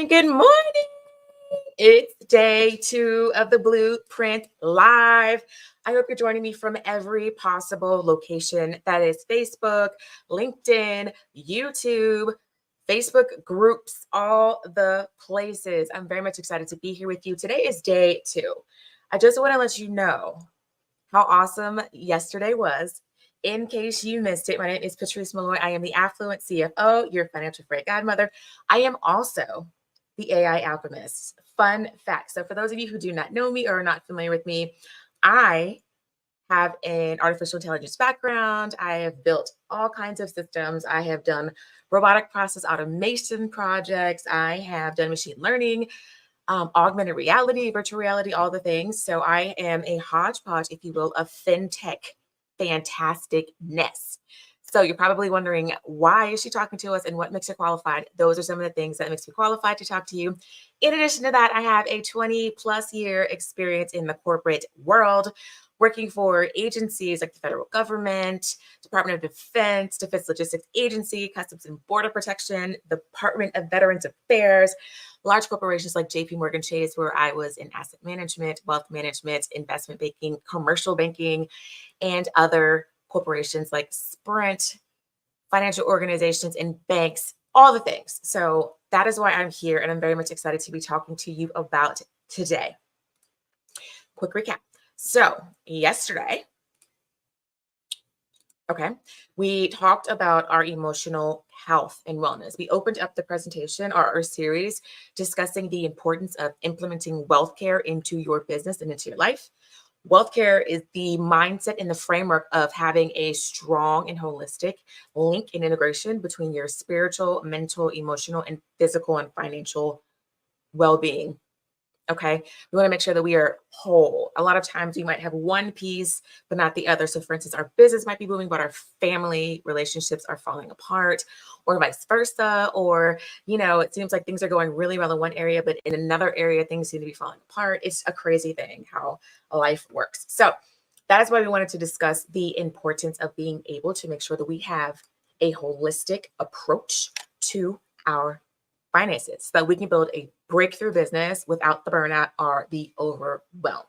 Good morning. It's day 2 of the Blueprint Live. I hope you're joining me from every possible location. That is Facebook, LinkedIn, YouTube, Facebook groups, all the places. I'm very much excited to be here with you. Today is day 2. I just want to let you know how awesome yesterday was. In case you missed it, my name is Patrice Malloy. I am the Affluent CFO, your financial fairy godmother. I am also the AI alchemist. Fun fact. So for those of you who do not know me or are not familiar with me, I have an artificial intelligence background. I have built all kinds of systems. I have done robotic process automation projects. I have done machine learning, augmented reality, virtual reality, all the things. So I am a hodgepodge, if you will, of fintech fantasticness. So you're probably wondering, why is she talking to us and what makes her qualified? Those are some of the things that makes me qualified to talk to you. In addition to that, I have a 20 plus year experience in the corporate world, working for agencies like the federal government, Department of Defense Logistics Agency, Customs and Border Protection, Department of Veterans Affairs, large corporations like JP Morgan Chase, where I was in asset management, wealth management, investment banking, commercial banking, and other corporations like Sprint, financial organizations, and banks, all the things. So that is why I'm here, and I'm very much excited to be talking to you about today. Quick recap. So yesterday, we talked about our emotional health and wellness. We opened up the presentation or our series discussing the importance of implementing WealthCare into your business and into your life. WealthCare is the mindset and the framework of having a strong and holistic link and integration between your spiritual, mental, emotional, and physical and financial well-being. Okay. We want to make sure that we are whole. A lot of times we might have one piece, but not the other. So for instance, our business might be booming, but our family relationships are falling apart, or vice versa. Or, it seems like things are going really well in one area, but in another area, things seem to be falling apart. It's a crazy thing how life works. So that is why we wanted to discuss the importance of being able to make sure that we have a holistic approach to our finances, so that we can build a breakthrough business without the burnout or the overwhelm.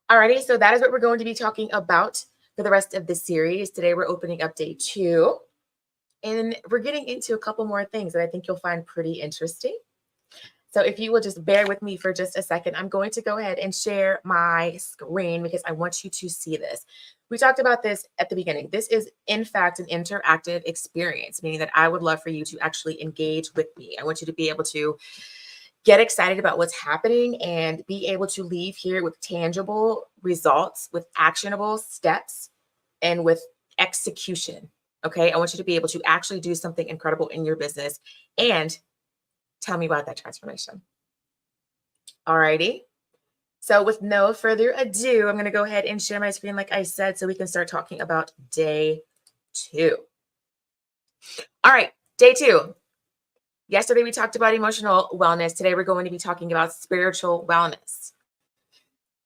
Alrighty, so that is what we're going to be talking about for the rest of this series. Today we're opening up day 2, and we're getting into a couple more things that I think you'll find pretty interesting. So if you will just bear with me for just a second, I'm going to go ahead and share my screen because I want you to see this. We talked about this at the beginning. This is, in fact, an interactive experience, meaning that I would love for you to actually engage with me. I want you to be able to get excited about what's happening and be able to leave here with tangible results, with actionable steps, and with execution. Okay, I want you to be able to actually do something incredible in your business and tell me about that transformation. Alrighty. So with no further ado, I'm going to go ahead and share my screen like I said, so we can start talking about day 2. All right, day 2. Yesterday, we talked about emotional wellness. Today, we're going to be talking about spiritual wellness.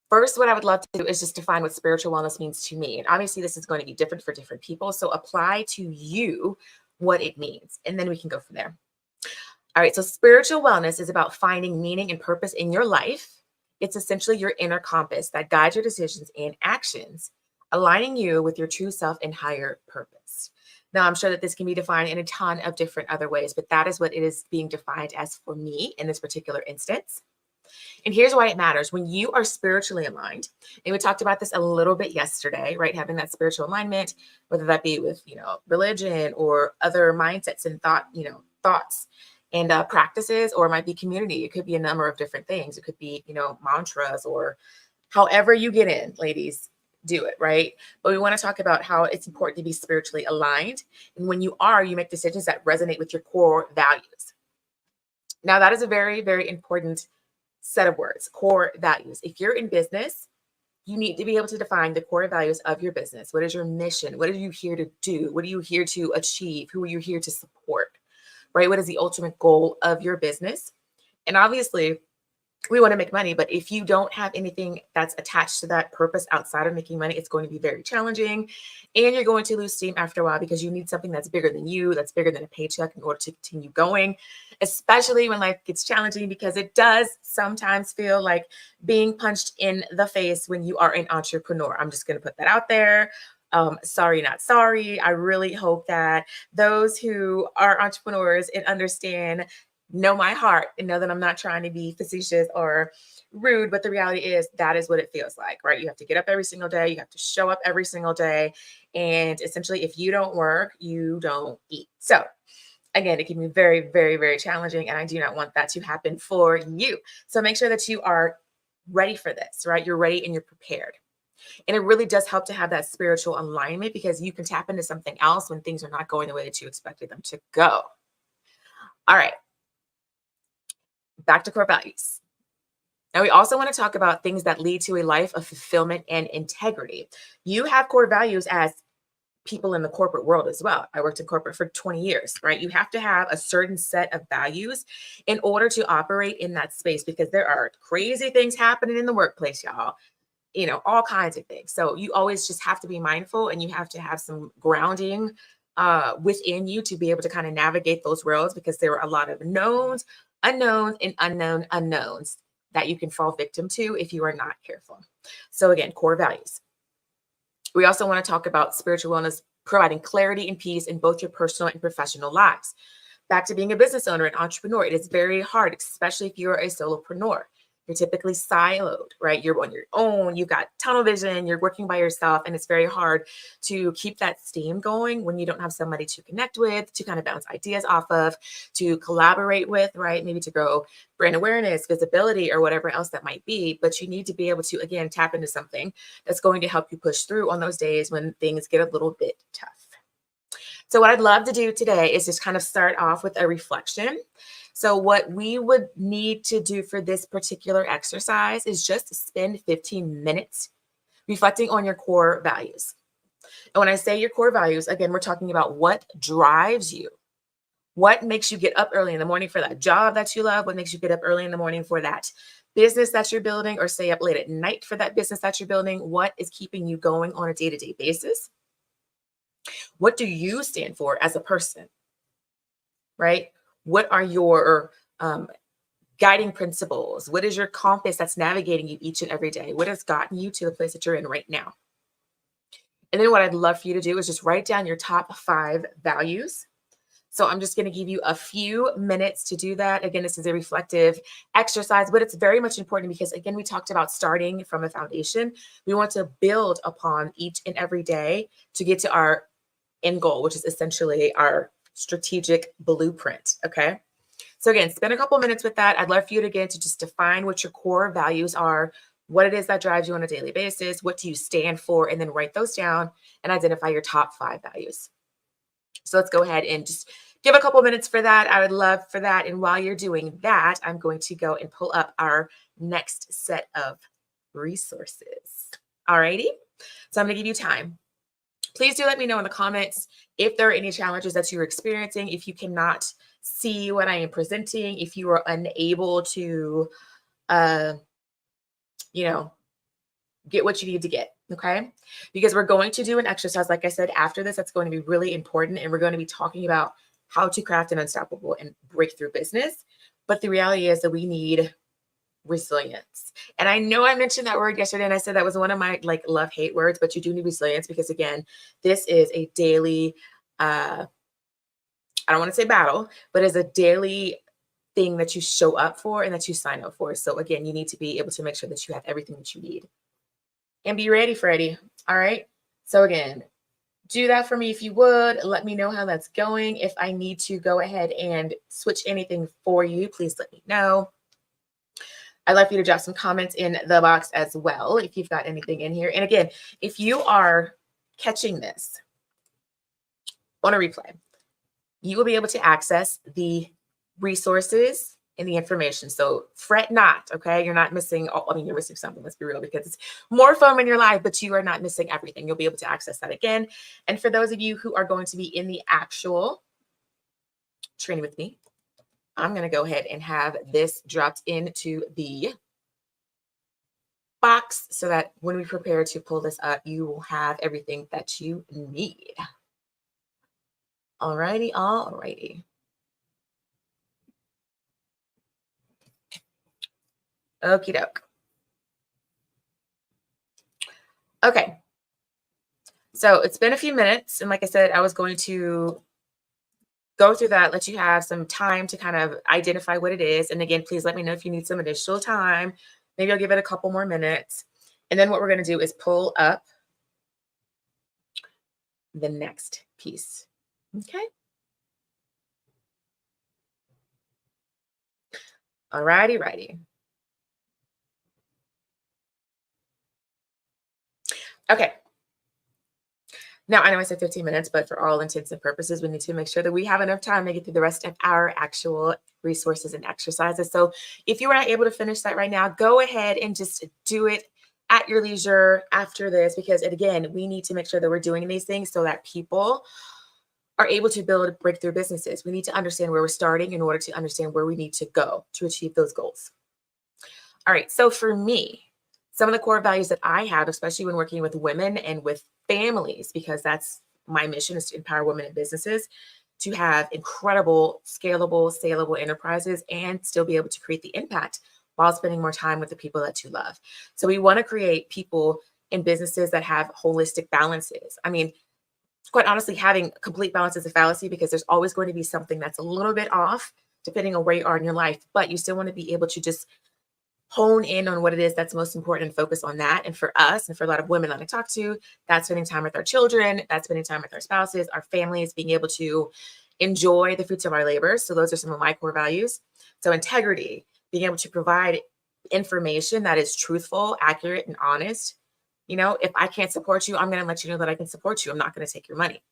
First, what I would love to do is just define what spiritual wellness means to me. And obviously, this is going to be different for different people. So apply to you what it means, and then we can go from there. All right, so spiritual wellness is about finding meaning and purpose in your life. It's essentially your inner compass that guides your decisions and actions, aligning you with your true self and higher purpose. Now, I'm sure that this can be defined in a ton of different other ways, but that is what it is being defined as for me in this particular instance. And here's why it matters. When you are spiritually aligned, and we talked about this a little bit yesterday, right? Having that spiritual alignment, whether that be with, religion or other mindsets and thoughts and practices, or it might be community. It could be a number of different things. It could be, mantras, or however you get in, ladies, do it, right? But we want to talk about how it's important to be spiritually aligned. And when you are, you make decisions that resonate with your core values. Now, that is a very, very important set of words, core values. If you're in business, you need to be able to define the core values of your business. What is your mission? What are you here to do? What are you here to achieve? Who are you here to support? Right? What is the ultimate goal of your business? And obviously, we want to make money, but if you don't have anything that's attached to that purpose outside of making money, it's going to be very challenging, and you're going to lose steam after a while because you need something that's bigger than you, that's bigger than a paycheck in order to continue going. especially when life gets challenging, because it does sometimes feel like being punched in the face when you are an entrepreneur. I'm just going to put that out there. Sorry, not sorry. I really hope that those who are entrepreneurs and understand know my heart and know that I'm not trying to be facetious or rude, but the reality is that is what it feels like, right? You have to get up every single day, you have to show up every single day, and essentially, if you don't work, you don't eat. So, again, it can be very, very, very challenging, and I do not want that to happen for you. So, make sure that you are ready for this, right? You're ready and you're prepared. And it really does help to have that spiritual alignment because you can tap into something else when things are not going the way that you expected them to go. All right, back to core values. Now, we also want to talk about things that lead to a life of fulfillment and integrity. You have core values as people in the corporate world as well. I worked in corporate for 20 years, right? You have to have a certain set of values in order to operate in that space because there are crazy things happening in the workplace, y'all. All kinds of things. So you always just have to be mindful and you have to have some grounding within you to be able to kind of navigate those roads because there are a lot of knowns, unknowns, and unknown unknowns that you can fall victim to if you are not careful. So again, core values. We also want to talk about spiritual wellness, providing clarity and peace in both your personal and professional lives. Back to being a business owner and entrepreneur, it is very hard, especially if you're a solopreneur. You're typically siloed, right? You're on your own, you've got tunnel vision, you're working by yourself, and it's very hard to keep that steam going when you don't have somebody to connect with, to kind of bounce ideas off of, to collaborate with, right? Maybe to grow brand awareness, visibility, or whatever else that might be. But you need to be able to, again, tap into something that's going to help you push through on those days when things get a little bit tough. So what I'd love to do today is just kind of start off with a reflection. So what we would need to do for this particular exercise is just spend 15 minutes reflecting on your core values. And when I say your core values, again, we're talking about what drives you. What makes you get up early in the morning for that job that you love? What makes you get up early in the morning for that business that you're building, or stay up late at night for that business that you're building? What is keeping you going on a day-to-day basis? What do you stand for as a person, right? What are your guiding principles? What is your compass that's navigating you each and every day? What has gotten you to the place that you're in right now? And then what I'd love for you to do is just write down your top 5 values. So I'm just going to give you a few minutes to do that. Again, this is a reflective exercise, but it's very much important because, again, we talked about starting from a foundation. We want to build upon each and every day to get to our end goal, which is essentially our strategic blueprint. Okay. So again, spend a couple minutes with that. I'd love for you to again to just define what your core values are, what it is that drives you on a daily basis, what do you stand for, and then write those down and identify your top 5 values. So let's go ahead and just give a couple minutes for that. I would love for that. And while you're doing that, I'm going to go and pull up our next set of resources. Alrighty. So I'm going to give you time. Please do let me know in the comments if there are any challenges that you're experiencing, if you cannot see what I am presenting, if you are unable to, get what you need to get, okay? Because we're going to do an exercise, like I said, after this, that's going to be really important. And we're going to be talking about how to craft an unstoppable and breakthrough business. But the reality is that we need resilience. And I know I mentioned that word yesterday and I said that was one of my love hate words, but you do need resilience because again, this is a daily, I don't want to say battle, but it's a daily thing that you show up for and that you sign up for. So again, you need to be able to make sure that you have everything that you need and be ready, Freddie. All right. So again, do that for me if you would. Let me know how that's going. If I need to go ahead and switch anything for you, please let me know. I'd love for you to drop some comments in the box as well if you've got anything in here. And again, if you are catching this on a replay, you will be able to access the resources and the information. So fret not, okay? You're not missing, you're missing something, let's be real, because it's more fun in your life, but you are not missing everything. You'll be able to access that again. And for those of you who are going to be in the actual training with me, I'm going to go ahead and have this dropped into the box so that when we prepare to pull this up, you will have everything that you need. Alrighty. Okie doke. Okay. So it's been a few minutes. And like I said, I was going to go through that, let you have some time to kind of identify what it is. And again, please let me know if you need some additional time. Maybe I'll give it a couple more minutes. And then what we're going to do is pull up the next piece. Okay. All righty, righty. Okay. Now, I know I said 15 minutes, but for all intents and purposes, we need to make sure that we have enough time to get through the rest of our actual resources and exercises. So if you are not able to finish that right now, go ahead and just do it at your leisure after this, because again, we need to make sure that we're doing these things so that people are able to build breakthrough businesses. We need to understand where we're starting in order to understand where we need to go to achieve those goals. All right. So for me, some of the core values that I have, especially when working with women and with families, because that's my mission, is to empower women in businesses to have incredible, scalable, salable enterprises and still be able to create the impact while spending more time with the people that you love. So we want to create people in businesses that have holistic balances. I mean, quite honestly, having complete balance is a fallacy because there's always going to be something that's a little bit off depending on where you are in your life, but you still want to be able to just hone in on what it is that's most important and focus on that. And for us, and for a lot of women that I talk to, that's spending time with our children, that's spending time with our spouses, our families, being able to enjoy the fruits of our labors. So those are some of my core values. So integrity, being able to provide information that is truthful, accurate, and honest. You know, if I can't support you, I'm going to let you know that I can support you. I'm not going to take your money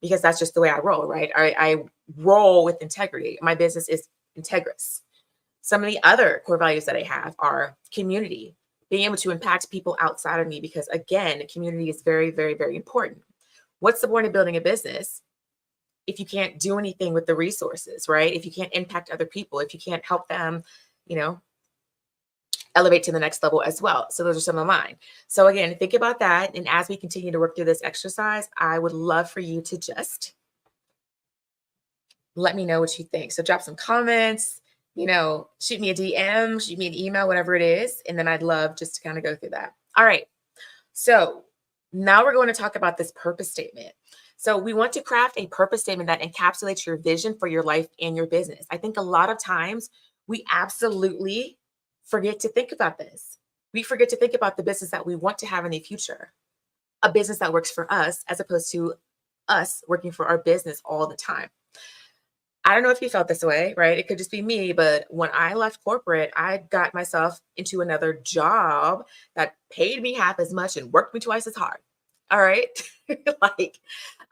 because that's just the way I roll, right? I roll with integrity. My business is integrous. Some of the other core values that I have are community, being able to impact people outside of me, because again, community is very, very, very important. What's the point of building a business if you can't do anything with the resources, right? If you can't impact other people, if you can't help them, you know, elevate to the next level as well. So those are some of mine. So again, think about that. And as we continue to work through this exercise, I would love for you to just let me know what you think. So drop some comments, you know, shoot me a DM, shoot me an email, whatever it is. And then I'd love just to kind of go through that. All right. So now we're going to talk about this purpose statement. So we want to craft a purpose statement that encapsulates your vision for your life and your business. I think a lot of times we absolutely forget to think about this. We forget to think about the business that we want to have in the future, a business that works for us as opposed to us working for our business all the time. I don't know if you felt this way, right? It could just be me, but when I left corporate, I got myself into another job that paid me half as much and worked me twice as hard. All right. Like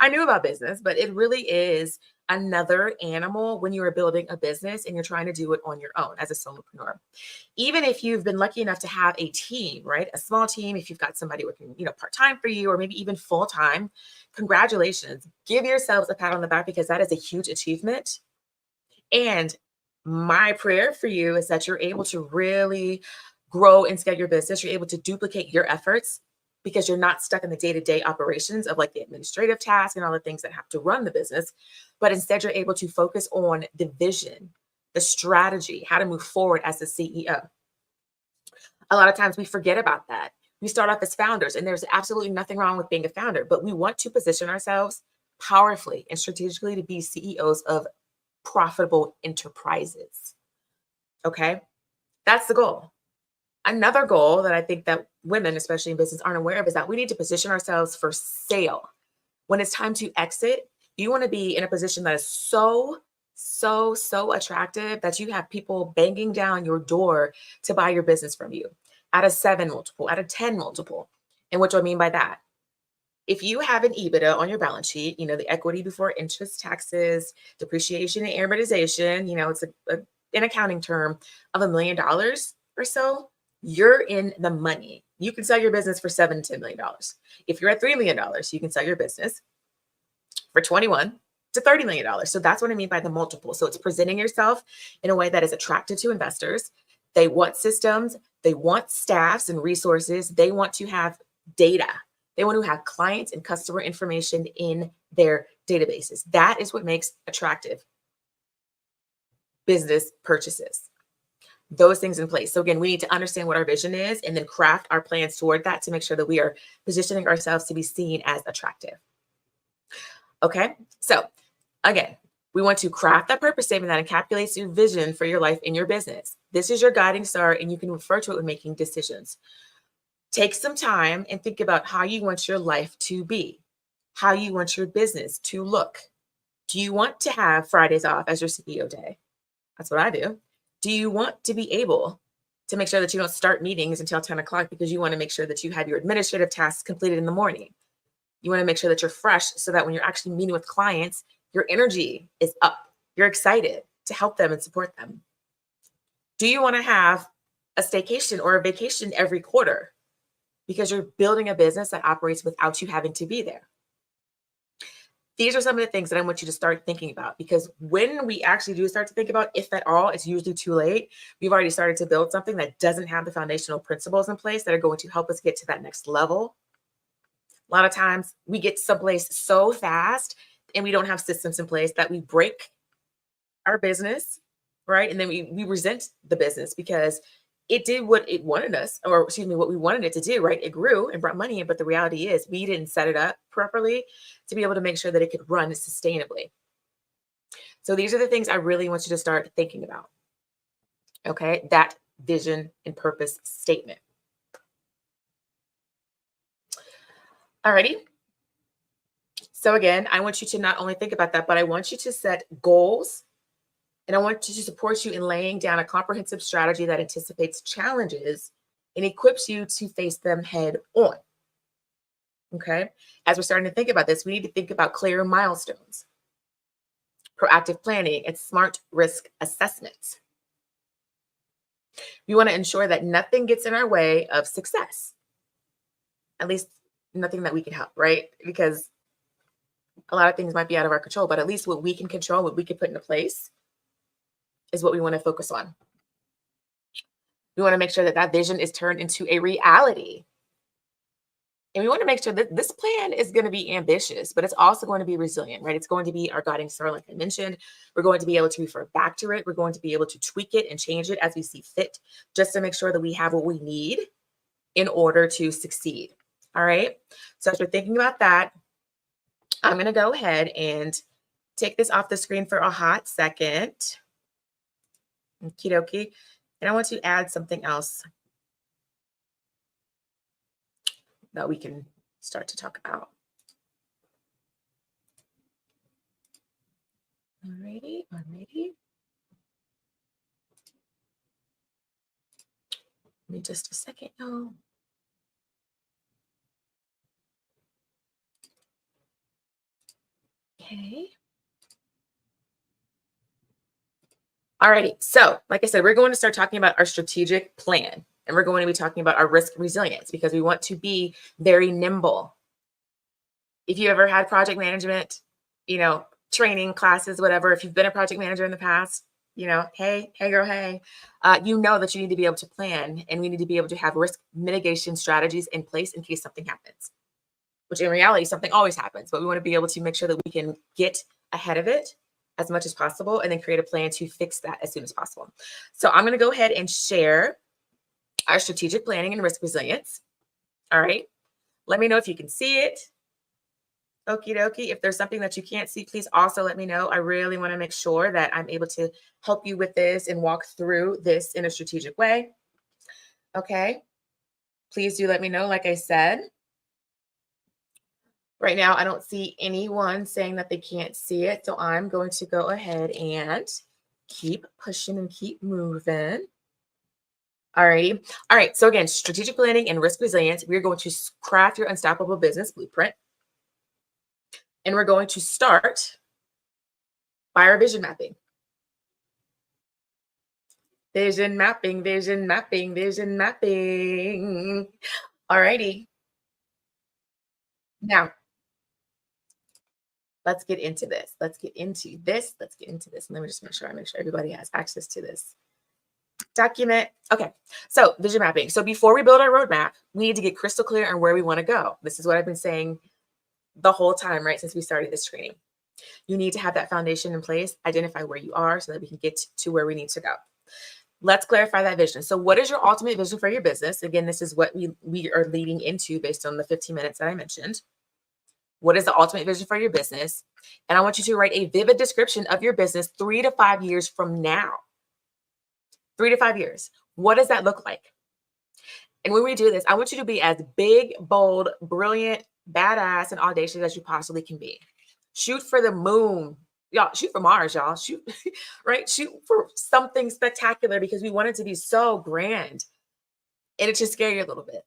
I knew about business, but it really is another animal when you are building a business and you're trying to do it on your own as a solopreneur. Even if you've been lucky enough to have a team, right? A small team, if you've got somebody working, you know, part-time for you or maybe even full-time, congratulations. Give yourselves a pat on the back because that is a huge achievement. And my prayer for you is that you're able to really grow and scale your business. You're able to duplicate your efforts because you're not stuck in the day-to-day operations of like the administrative tasks and all the things that have to run the business, but instead you're able to focus on the vision, the strategy, how to move forward as the CEO. A lot of times we forget about that. We start off as founders, and there's absolutely nothing wrong with being a founder, but we want to position ourselves powerfully and strategically to be CEOs of profitable enterprises. Okay. That's the goal. Another goal that I think that women, especially in business, aren't aware of is that we need to position ourselves for sale. When it's time to exit, you want to be in a position that is so attractive that you have people banging down your door to buy your business from you at a 7 multiple, at a 10 multiple. And what do I mean by that? If you have an EBITDA on your balance sheet, you know, the equity before interest, taxes, depreciation, and amortization, you know, it's an accounting term of $1 million or so, you're in the money. You can sell your business for $7 to $10 million. If you're at $3 million, you can sell your business for 21 to $30 million. So that's what I mean by the multiple. So it's presenting yourself in a way that is attractive to investors. They want systems, they want staffs and resources, they want to have data. They want to have clients and customer information in their databases. That is what makes attractive business purchases. those things in place. So again, we need to understand what our vision is and then craft our plans toward that to make sure that we are positioning ourselves to be seen as attractive. Okay. So again, we want to craft that purpose statement that encapsulates your vision for your life and your business. This is your guiding star, and you can refer to it when making decisions. Take some time and think about how you want your life to be, how you want your business to look. Do you want to have Fridays off as your CEO day? That's what I do. Do you want to be able to make sure that you don't start meetings until 10 o'clock because you want to make sure that you have your administrative tasks completed in the morning? You want to make sure that you're fresh so that when you're actually meeting with clients, your energy is up. You're excited to help them and support them. Do you want to have a staycation or a vacation every quarter because you're building a business that operates without you having to be there? These are some of the things that I want you to start thinking about, because when we actually do start to think about, if at all, it's usually too late. We've already started to build something that doesn't have the foundational principles in place that are going to help us get to that next level. A lot of times we get someplace so fast and we don't have systems in place that we break our business, right? And then we resent the business because it did what it wanted us, or excuse me, what we wanted it to do, right? It grew and brought money in, but the reality is we didn't set it up properly to be able to make sure that it could run sustainably. So these are the things I really want you to start thinking about. Okay, that vision and purpose statement. Alrighty. So again, I want you to not only think about that, but I want you to set goals. And I want to support you in laying down a comprehensive strategy that anticipates challenges and equips you to face them head on. Okay. As we're starting to think about this, we need to think about clear milestones, proactive planning, and smart risk assessments. We want to ensure that nothing gets in our way of success, at least nothing that we can help, right? Because a lot of things might be out of our control, but at least what we can control, what we can put into place, is what we want to focus on. We want to make sure that that vision is turned into a reality. And we want to make sure that this plan is going to be ambitious, but it's also going to be resilient, right? It's going to be our guiding star, like I mentioned. We're going to be able to refer back to it. We're going to be able to tweak it and change it as we see fit, just to make sure that we have what we need in order to succeed. All right. So as we're thinking about that, I'm going to go ahead and take this off the screen for a hot second. Okie dokie. And I want to add something else that we can start to talk about. Alrighty. Give me just a second, y'all. Okay. Alrighty. So, like I said, we're going to start talking about our strategic plan, and we're going to be talking about our risk resilience, because we want to be very nimble. If you ever had project management, training classes, whatever, if you've been a project manager in the past, hey girl, hey, you know that you need to be able to plan, and we need to be able to have risk mitigation strategies in place in case something happens, which in reality, something always happens, but we want to be able to make sure that we can get ahead of it as much as possible and then create a plan to fix that as soon as possible. So I'm going to go ahead and share our strategic planning and risk resilience. All right. Let me know if you can see it. Okie dokie. If there's something that you can't see, please also let me know. I really want to make sure that I'm able to help you with this and walk through this in a strategic way. Okay. Please do let me know, like I said. Right now, I don't see anyone saying that they can't see it. So I'm going to go ahead and keep pushing and keep moving. Alrighty. All right. So again, strategic planning and risk resilience. We're going to craft your unstoppable business blueprint. And we're going to start by our vision mapping. Vision mapping, vision mapping, vision mapping. Alrighty. Now, let's get into this. Let's get into this. Let me just make sure everybody has access to this document. Okay. So vision mapping. So before we build our roadmap, we need to get crystal clear on where we want to go. This is what I've been saying the whole time, right? Since we started this training, you need to have that foundation in place, identify where you are so that we can get to where we need to go. Let's clarify that vision. So what is your ultimate vision for your business? Again, this is what we are leading into based on the 15 minutes that I mentioned. What is the ultimate vision for your business? And I want you to write a vivid description of your business 3 to 5 years from now. 3 to 5 years. What does that look like? And when we do this, I want you to be as big, bold, brilliant, badass, and audacious as you possibly can be. Shoot for the moon. Y'all, shoot for Mars, y'all. Shoot, right? Shoot for something spectacular because we want it to be so grand. And it should scare you a little bit.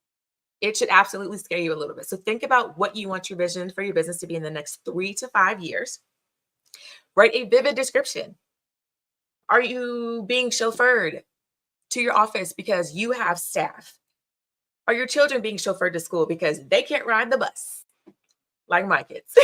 It should absolutely scare you a little bit. So think about what you want your vision for your business to be in the next 3 to 5 years. Write a vivid description. Are you being chauffeured to your office because you have staff? Are your children being chauffeured to school because they can't ride the bus like my kids?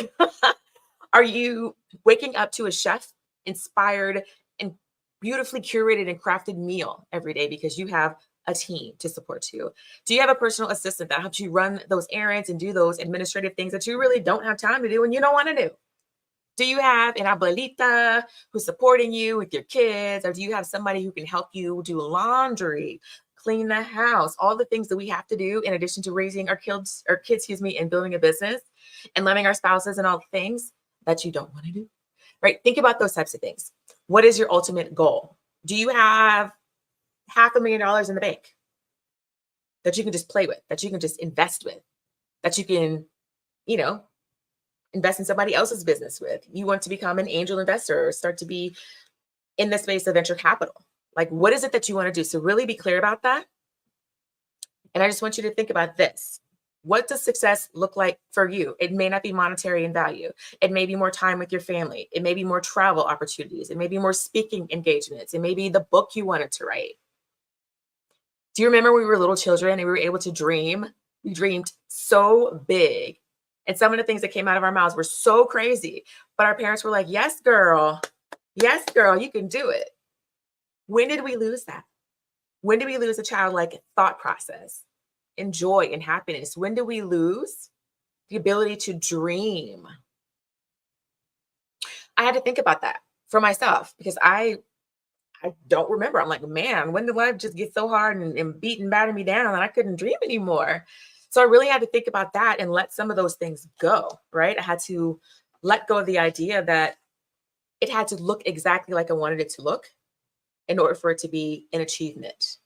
Are you waking up to a chef inspired and beautifully curated and crafted meal every day because you have a team to support you? Do you have a personal assistant that helps you run those errands and do those administrative things that you really don't have time to do and you don't want to do? Do you have an abuelita who's supporting you with your kids? Or do you have somebody who can help you do laundry, clean the house, all the things that we have to do in addition to raising our kids, and building a business and loving our spouses and all the things that you don't want to do, right? Think about those types of things. What is your ultimate goal? Do you have $500,000 in the bank that you can just play with, that you can just invest with, that you can, invest in somebody else's business with? You want to become an angel investor or start to be in the space of venture capital. Like, what is it that you want to do? So really be clear about that. And I just want you to think about this. What does success look like for you? It may not be monetary in value. It may be more time with your family. It may be more travel opportunities. It may be more speaking engagements. It may be the book you wanted to write. Do you remember when we were little children and we were able to dream? We dreamed so big. And some of the things that came out of our mouths were so crazy. But our parents were like, yes, girl. Yes, girl, you can do it. When did we lose that? When did we lose a childlike thought process and joy and happiness? When do we lose the ability to dream? I had to think about that for myself because I don't remember. I'm like, man, when did life just get so hard and beat and batter me down and I couldn't dream anymore? So I really had to think about that and let some of those things go, right? I had to let go of the idea that it had to look exactly like I wanted it to look in order for it to be an achievement.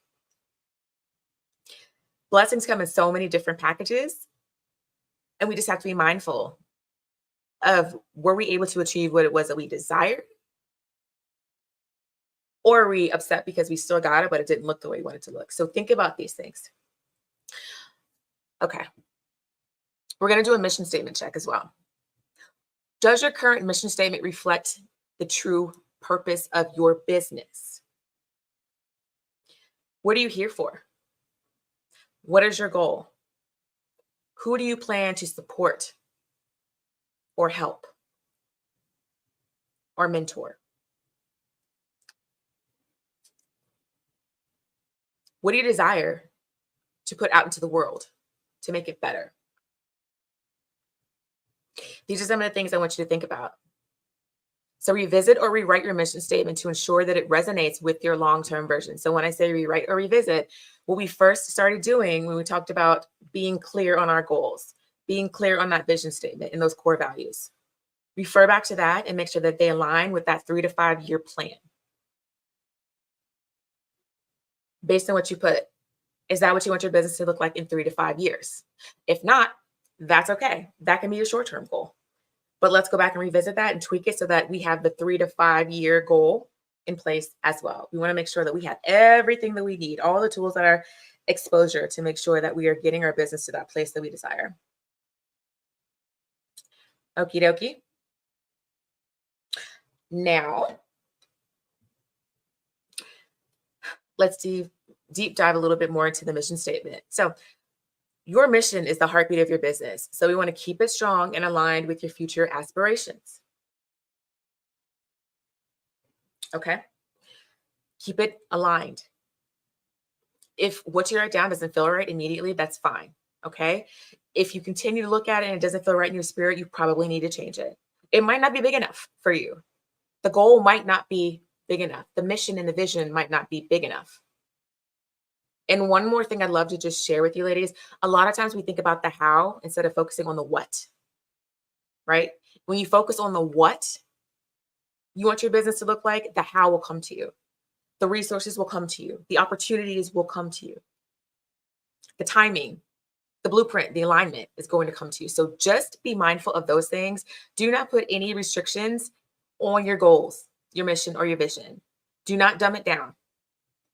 Blessings come in so many different packages, and we just have to be mindful of, were we able to achieve what it was that we desired? Or are we upset because we still got it, but it didn't look the way we wanted it to look? So think about these things. Okay. We're going to do a mission statement check as well. Does your current mission statement reflect the true purpose of your business? What are you here for? What is your goal? Who do you plan to support or help or mentor? What do you desire to put out into the world to make it better? These are some of the things I want you to think about. So revisit or rewrite your mission statement to ensure that it resonates with your long-term version. So when I say rewrite or revisit, what we first started doing when we talked about being clear on our goals, being clear on that vision statement and those core values. Refer back to that and make sure that they align with that 3 to 5 year plan. Based on what you put, is that what you want your business to look like in 3 to 5 years? If not, that's okay. That can be your short-term goal. But let's go back and revisit that and tweak it so that we have the 3 to 5 year goal in place as well. We want to make sure that we have everything that we need, all the tools that are exposure to make sure that we are getting our business to that place that we desire. Okie dokie. Now, let's deep dive a little bit more into the mission statement. So your mission is the heartbeat of your business. So we want to keep it strong and aligned with your future aspirations. Okay. Keep it aligned. If what you write down doesn't feel right immediately, that's fine. Okay. If you continue to look at it and it doesn't feel right in your spirit, you probably need to change it. It might not be big enough for you. The goal might not be big enough. The mission and the vision might not be big enough. And one more thing I'd love to just share with you, ladies. A lot of times we think about the how instead of focusing on the what, right? When you focus on the what you want your business to look like, the how will come to you. The resources will come to you. The opportunities will come to you. The timing, the blueprint, the alignment is going to come to you. So just be mindful of those things. Do not put any restrictions on your goals, your mission, or your vision. Do not dumb it down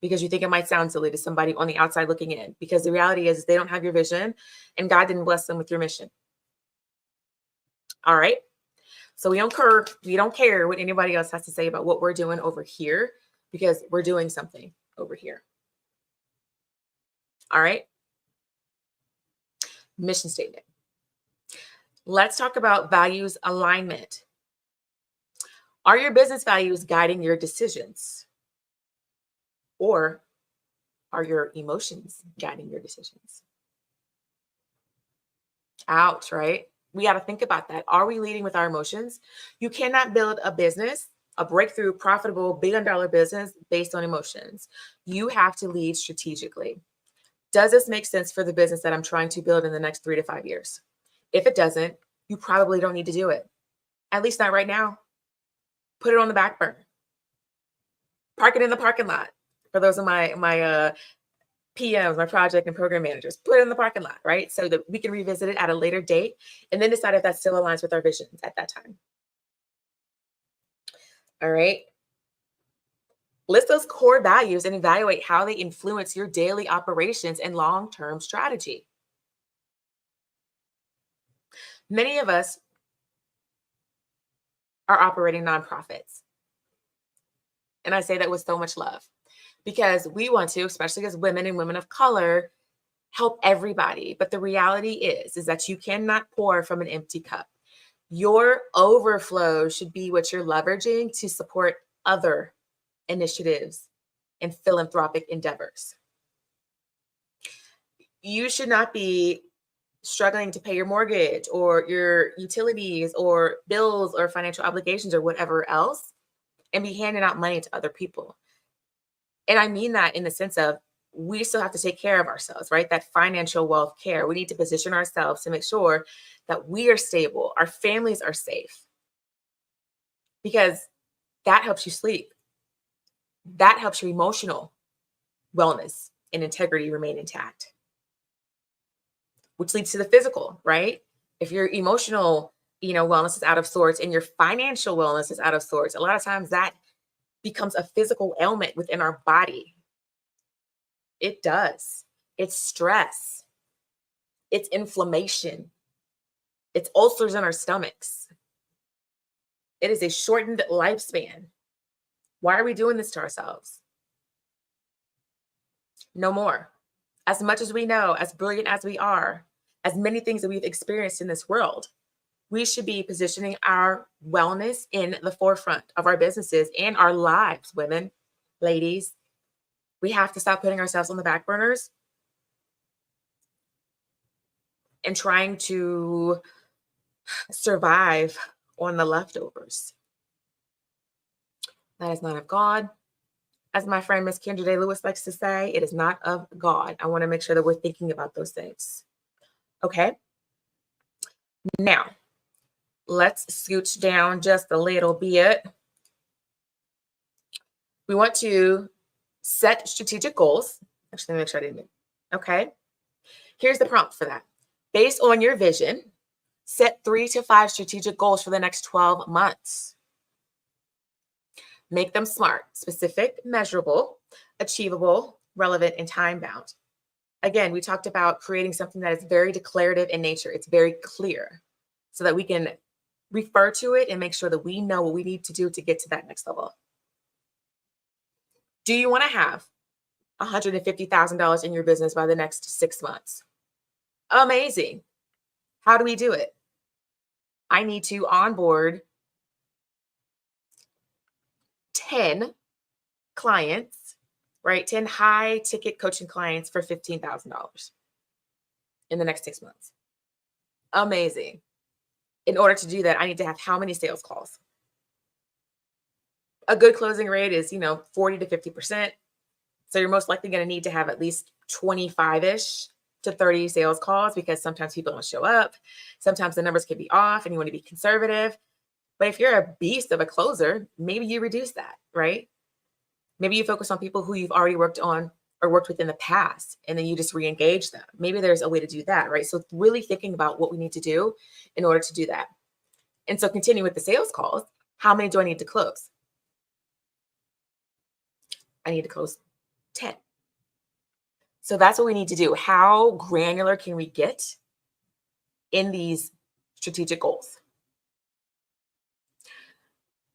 because you think it might sound silly to somebody on the outside looking in, because the reality is they don't have your vision and God didn't bless them with your mission. All right. So we don't care what anybody else has to say about what we're doing over here, because we're doing something over here. All right. Mission statement. Let's talk about values alignment. Are your business values guiding your decisions? Or are your emotions guiding your decisions? Ouch, right? We got to think about that. Are we leading with our emotions? You cannot build a business, a breakthrough, profitable, billion-dollar business based on emotions. You have to lead strategically. Does this make sense for the business that I'm trying to build in the next 3 to 5 years? If it doesn't, you probably don't need to do it. At least not right now. Put it on the back burner. Park it in the parking lot. For those of my PMs, my project and program managers, put it in the parking lot, right? So that we can revisit it at a later date and then decide if that still aligns with our visions at that time. All right. List those core values and evaluate how they influence your daily operations and long-term strategy. Many of us are operating nonprofits. And I say that with so much love because we want to, especially as women and women of color, help everybody. But the reality is that you cannot pour from an empty cup. Your overflow should be what you're leveraging to support other initiatives and philanthropic endeavors. You should not be struggling to pay your mortgage or your utilities or bills or financial obligations or whatever else and be handing out money to other people. And I mean that in the sense of we still have to take care of ourselves, right? That financial wealth care. We need to position ourselves to make sure that we are stable, our families are safe, because that helps you sleep. That helps your emotional wellness and integrity remain intact, which leads to the physical, right? If your emotional, wellness is out of sorts and your financial wellness is out of sorts, a lot of times that becomes a physical ailment within our body. It does. It's stress. It's inflammation. It's ulcers in our stomachs. It is a shortened lifespan. Why are we doing this to ourselves? No more. As much as we know, as brilliant as we are, as many things that we've experienced in this world, we should be positioning our wellness in the forefront of our businesses and our lives, women, ladies. We have to stop putting ourselves on the back burners and trying to survive on the leftovers. That is not of God. As my friend Miss Kendra Day Lewis likes to say, it is not of God. I want to make sure that we're thinking about those things. Okay. Now, let's scooch down just a little bit. We want to set strategic goals. Actually, let me make sure I didn't. Okay. Here's the prompt for that. Based on your vision, set 3 to 5 strategic goals for the next 12 months. Make them SMART, specific, measurable, achievable, relevant, and time-bound. Again, we talked about creating something that is very declarative in nature. It's very clear so that we can refer to it and make sure that we know what we need to do to get to that next level. Do you want to have $150,000 in your business by the next 6 months? Amazing. How do we do it? I need to onboard 10 clients, right? 10 high ticket coaching clients for $15,000 in the next 6 months. Amazing. In order to do that, I need to have how many sales calls? A good closing rate is, 40 to 50%. So you're most likely going to need to have at least 25-ish to 30 sales calls because sometimes people don't show up. Sometimes the numbers can be off and you want to be conservative. But if you're a beast of a closer, maybe you reduce that, right? Maybe you focus on people who you've already worked on or worked with in the past, and then you just re-engage them. Maybe there's a way to do that, right? So really thinking about what we need to do in order to do that. And so continue with the sales calls. How many do I need to close? I need to close 10. So that's what we need to do. How granular can we get in these strategic goals?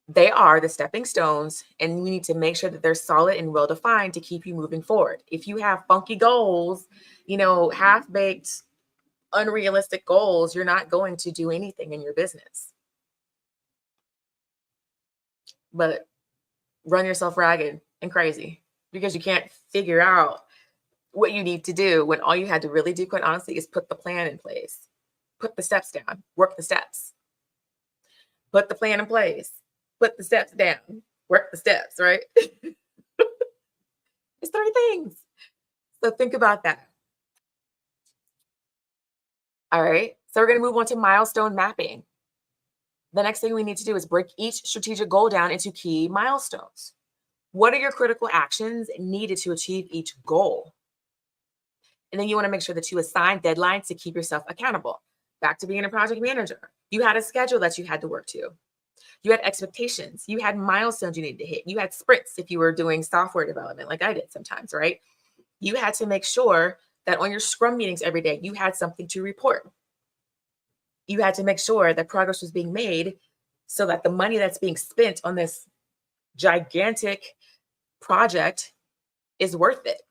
They are the stepping stones, and we need to make sure that they're solid and well defined to keep you moving forward. If you have funky goals, half baked, unrealistic goals, you're not going to do anything in your business. But run yourself ragged and crazy because you can't figure out what you need to do when all you had to really do, quite honestly, is put the plan in place, put the steps down, work the steps, put the plan in place, put the steps down, work the steps, right? It's 3 things. So think about that. All right. So we're going to move on to milestone mapping. The next thing we need to do is break each strategic goal down into key milestones. What are your critical actions needed to achieve each goal? And then you want to make sure that you assign deadlines to keep yourself accountable. Back to being a project manager. You had a schedule that you had to work to. You had expectations. You had milestones you needed to hit. You had sprints if you were doing software development like I did sometimes, right? You had to make sure that on your scrum meetings every day, you had something to report. You had to make sure that progress was being made so that the money that's being spent on this gigantic project is worth it,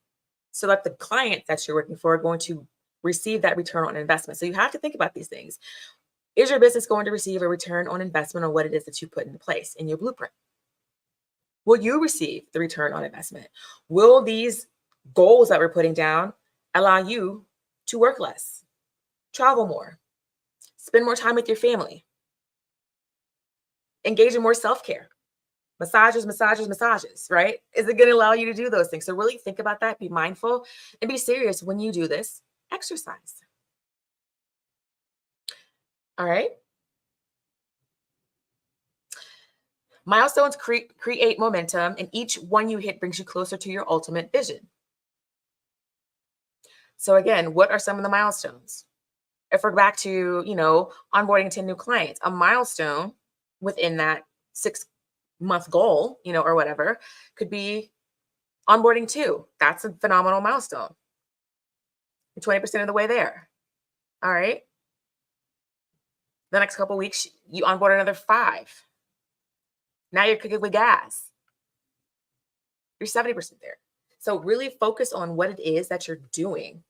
so that the clients that you're working for are going to receive that return on investment. So you have to think about these things. Is your business going to receive a return on investment on what it is that you put into place in your blueprint? Will you receive the return on investment? Will these goals that we're putting down allow you to work less, travel more, spend more time with your family, engage in more self-care? Massages, right? Is it going to allow you to do those things? So really think about that, be mindful, and be serious when you do this exercise. All right. Milestones create momentum, and each one you hit brings you closer to your ultimate vision. So again, what are some of the milestones? If we're back to, onboarding 10 new clients, a milestone within that 6-month goal, or whatever, could be onboarding 2. That's a phenomenal milestone. You're 20% of the way there. All right. The next couple of weeks, you onboard another 5. Now you're cooking with gas. You're 70% there. So really focus on what it is that you're doing.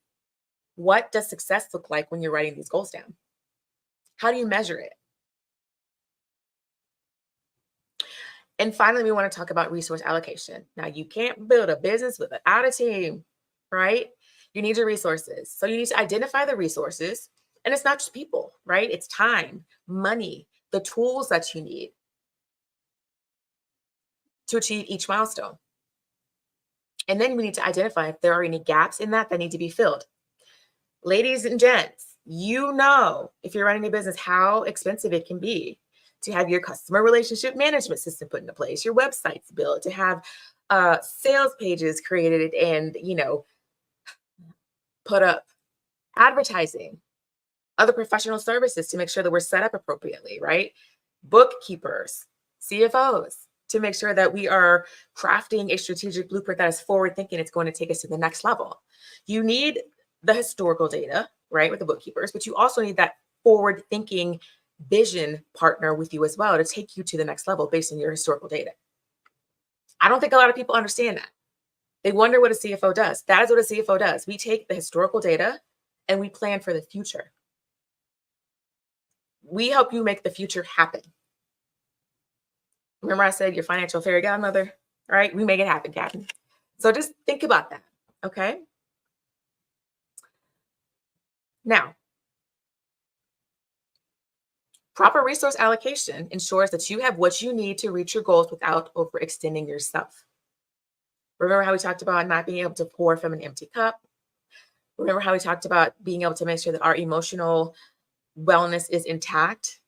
What does success look like when you're writing these goals down? How do you measure it? And finally, we want to talk about resource allocation. Now, you can't build a business without a team, right? You need your resources. So you need to identify the resources. And it's not just people, right? It's time, money, the tools that you need to achieve each milestone. And then we need to identify if there are any gaps in that need to be filled. Ladies and gents, if you're running a business, how expensive it can be to have your customer relationship management system put into place, your websites built, to have sales pages created and, put up, advertising, other professional services to make sure that we're set up appropriately, right? Bookkeepers, CFOs, to make sure that we are crafting a strategic blueprint that is forward thinking. It's going to take us to the next level. You need the historical data, right, with the bookkeepers, but you also need that forward thinking vision partner with you as well to take you to the next level based on your historical data. I don't think a lot of people understand that. They wonder what a CFO does. That is what a CFO does. We take the historical data and we plan for the future. We help you make the future happen. Remember I said your financial fairy godmother, right? We make it happen, Captain. So just think about that, okay? Now, Proper resource allocation ensures that you have what you need to reach your goals without overextending yourself. Remember how we talked about not being able to pour from an empty cup? Remember how we talked about being able to make sure that our emotional wellness is intact,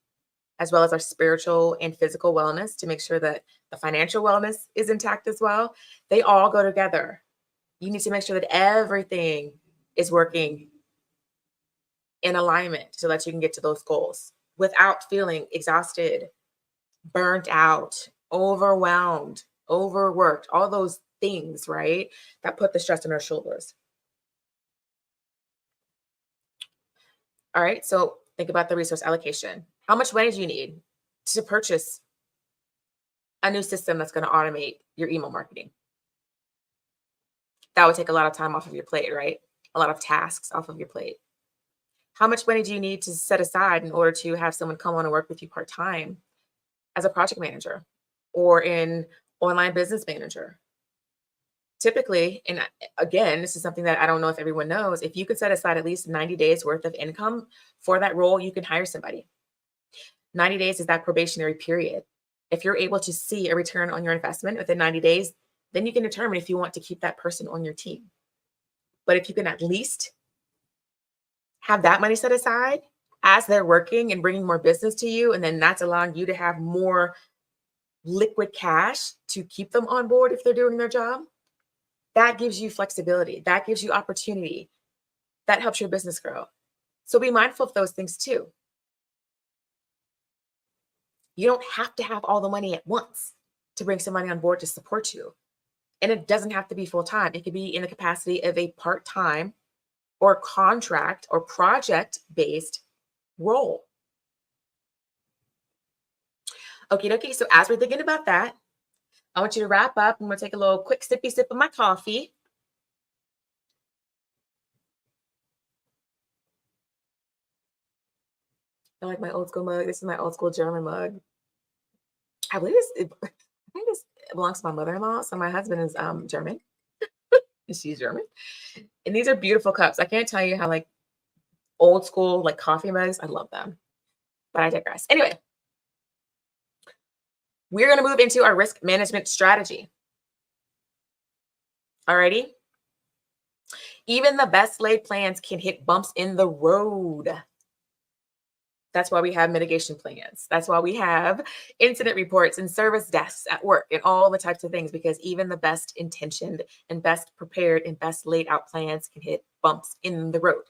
as well as our spiritual and physical wellness, to make sure that the financial wellness is intact as well? They all go together. You need to make sure that everything is working in alignment so that you can get to those goals without feeling exhausted, burnt out, overwhelmed, overworked, all those things, right? That put the stress on our shoulders. All right. So think about the resource allocation. How much money do you need to purchase a new system that's going to automate your email marketing? That would take a lot of time off of your plate, right? A lot of tasks off of your plate. How much money do you need to set aside in order to have someone come on and work with you part time as a project manager or in online business manager? Typically, and again, this is something that I don't know if everyone knows, if you could set aside at least 90 days worth of income for that role, you can hire somebody. 90 days is that probationary period. If you're able to see a return on your investment within 90 days, then you can determine if you want to keep that person on your team. But if you can at least have that money set aside as they're working and bringing more business to you, and then that's allowing you to have more liquid cash to keep them on board if they're doing their job, that gives you flexibility. That gives you opportunity. That helps your business grow. So be mindful of those things too. You don't have to have all the money at once to bring somebody on board to support you. And it doesn't have to be full time. It could be in the capacity of a part time or contract or project based role. Okay, dokie. So as we're thinking about that, I want you to wrap up. I'm going to take a little quick sippy sip of my coffee. I like my old school mug. This is my old school German mug. I believe I think this belongs to my mother-in-law. So my husband is German and she's German. And these are beautiful cups. I can't tell you how like old school like coffee mugs. I love them. But I digress. Anyway, we're going to move into our risk management strategy. Alrighty. Even the best laid plans can hit bumps in the road. That's why we have mitigation plans. That's why we have incident reports and service desks at work and all the types of things, because even the best intentioned and best prepared and best laid out plans can hit bumps in the road.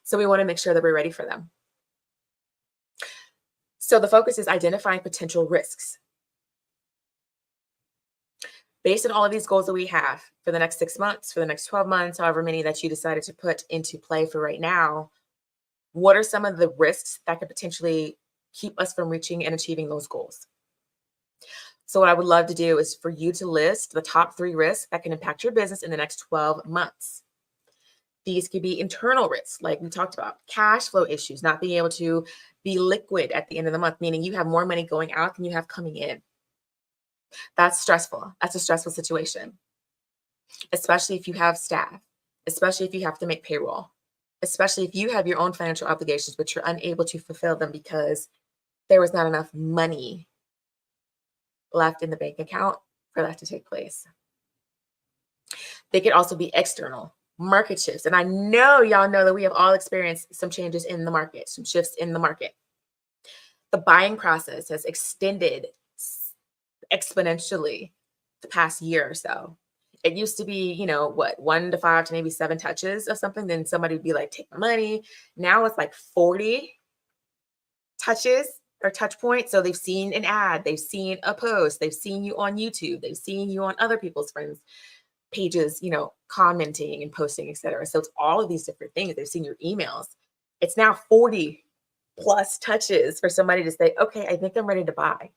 So we want to make sure that we're ready for them. So the focus is identifying potential risks. Based on all of these goals that we have for the next 6 months, for the next 12 months, however many that you decided to put into play for right now, what are some of the risks that could potentially keep us from reaching and achieving those goals? So what I would love to do is for you to list the top 3 risks that can impact your business in the next 12 months. These could be internal risks, like we talked about, cash flow issues, not being able to be liquid at the end of the month, meaning you have more money going out than you have coming in. That's stressful. That's a stressful situation, especially if you have staff, especially if you have to make payroll, especially if you have your own financial obligations, but you're unable to fulfill them because there was not enough money left in the bank account for that to take place. They could also be external market shifts. And I know y'all know that we have all experienced some changes in the market, some shifts in the market. The buying process has extended exponentially the past year or so. It used to be, 1 to 5 to maybe 7 touches of something. Then somebody would be like, take my money. Now it's like 40 touches or touch points. So they've seen an ad, they've seen a post, they've seen you on YouTube, they've seen you on other people's friends' pages, commenting and posting, etc. So it's all of these different things. They've seen your emails. It's now 40 plus touches for somebody to say, okay, I think I'm ready to buy.